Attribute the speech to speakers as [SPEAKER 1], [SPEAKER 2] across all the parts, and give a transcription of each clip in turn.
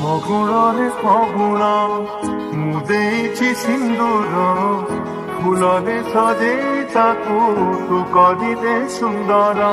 [SPEAKER 1] ଫଗୁଣରେ ଫଗୁଣ ମୁଁ ଦେଇଛି ସିନ୍ଦୁର ଫୁଲରେ ସଜେଇ ତାକୁ ତୁ କରିଦେ ସୁନ୍ଦର।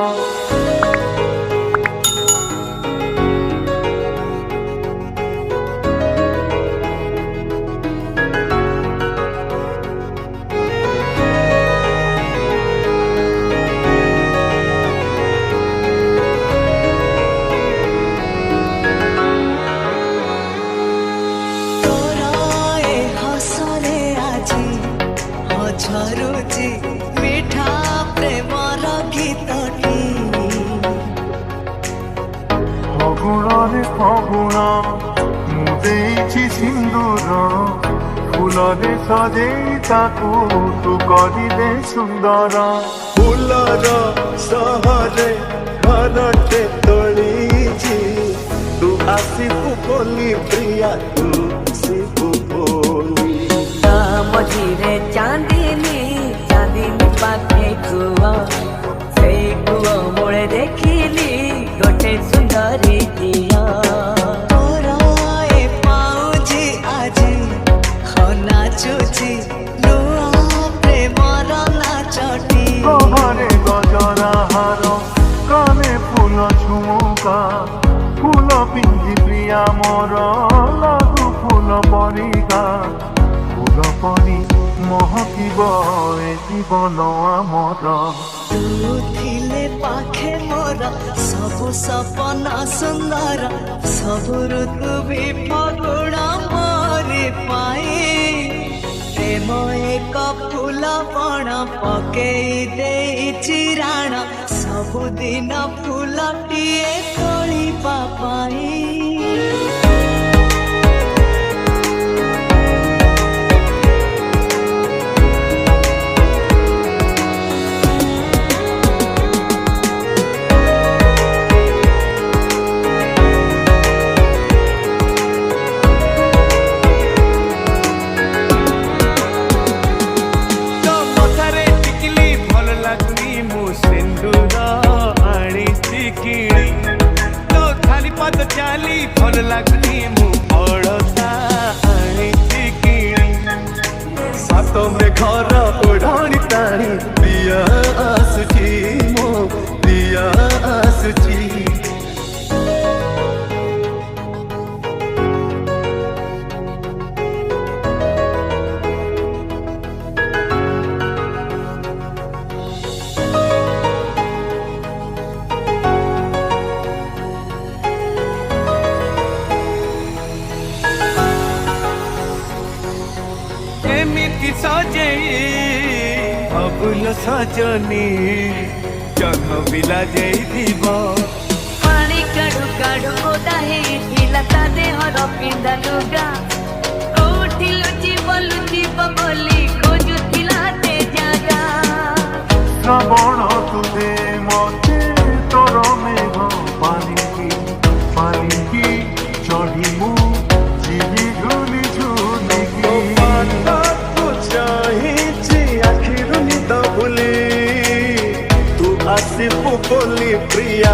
[SPEAKER 2] ଝରୁଛି ମିଠା ପ୍ରେମର ଗୀତଟି।
[SPEAKER 1] ଫଗୁଣରେ ଫଗୁଣ ମୁଁ ଦେଇଛି ସିନ୍ଦୁର ଫୁଲରେ ସଜେଇ ତାକୁ ତୁ କରିଦେ ସୁନ୍ଦର।
[SPEAKER 3] ଫୁଲର ସହରେ ଘରଟେ ତୋଳିଛି ତୁ ଆସିବୁ ବୋଲି ପ୍ରିୟା ତୁ ଆସିବୁ ବୋଲି।
[SPEAKER 2] ମଝିରେ ଚାନ୍ଦିନୀ ପାଖେ କୁଅ ସେଇ କୁଅ ମୂଳେ ଦେଖିଲି ଗୋଟେ ସୁନ୍ଦରୀ ଝିଅ। ତୋର ଏ ପାଉଁଜି ଆଜି ନାଚୁଛି ନୂଆ ପ୍ରେମର ନାଚଟି।
[SPEAKER 1] ଘରେ ଗଜରା ହାର କାନେ ଫୁଲ ଝୁମୁକା ଫୁଲ ପିନ୍ଧି ପ୍ରିୟା ମୋର ଲାଗୁ ଫୁଲ ପରିକା ଫୁଲ ପରି ମହକିବ ଏ ଜୀବନ ଆମର।
[SPEAKER 2] ତୁ ଥିଲେ ପାଖେ ମୋର ସବୁ ସପନ ସୁନ୍ଦର ସବୁ ଋତୁ ବି ଫଗୁଣ ମୋରି ପାଇଁ। ପ୍ରେମ ଏକ ଫୁଲ ପଣ ପକେଇ ଦେଇଛି ରାଣ ସବୁଦିନ ଫୁଲଟିଏ ତୋଳିବା ପାଇଁ।
[SPEAKER 3] ଚାଲି ଭଲ ଲାଗୁନି ମୁଁ ଅଳତା ଆଣିଛି କିଣି ସାତ ମେଘର ଓଢ଼ଣି ଟାଣି ପ୍ରିୟା ଆସୁଛି ମୋ ପ୍ରିୟା ଆସୁଛି। ଏମିତି ସଜେଇ ଅବୁଲ ସଜନି ଜହ୍ନ ବିଲା ଯାଇଥିବ।
[SPEAKER 2] ପାଣି କାଢୁ କାଢୁ ଓଦା ହେଇଥିଲା ତା ଦେହର ପିନ୍ଧା ଲୁଗା କୋଉଠି ଲୁଚିବ ଲୁଚିବ ବୋଲି ଖୋଜୁଥିଲା ସେ ଜାଗା।
[SPEAKER 1] ଶ୍ରାବଣ ତୁଦେ ମତେ ତୋର ମେଘ ପାଲିକି ପାଲିକି ଚଢ଼ି ମୁଁ ଯିବି ଝୁଲି ଝୁଲିକି।
[SPEAKER 3] ଆସିବୁ ବୋଲି ପ୍ରିୟା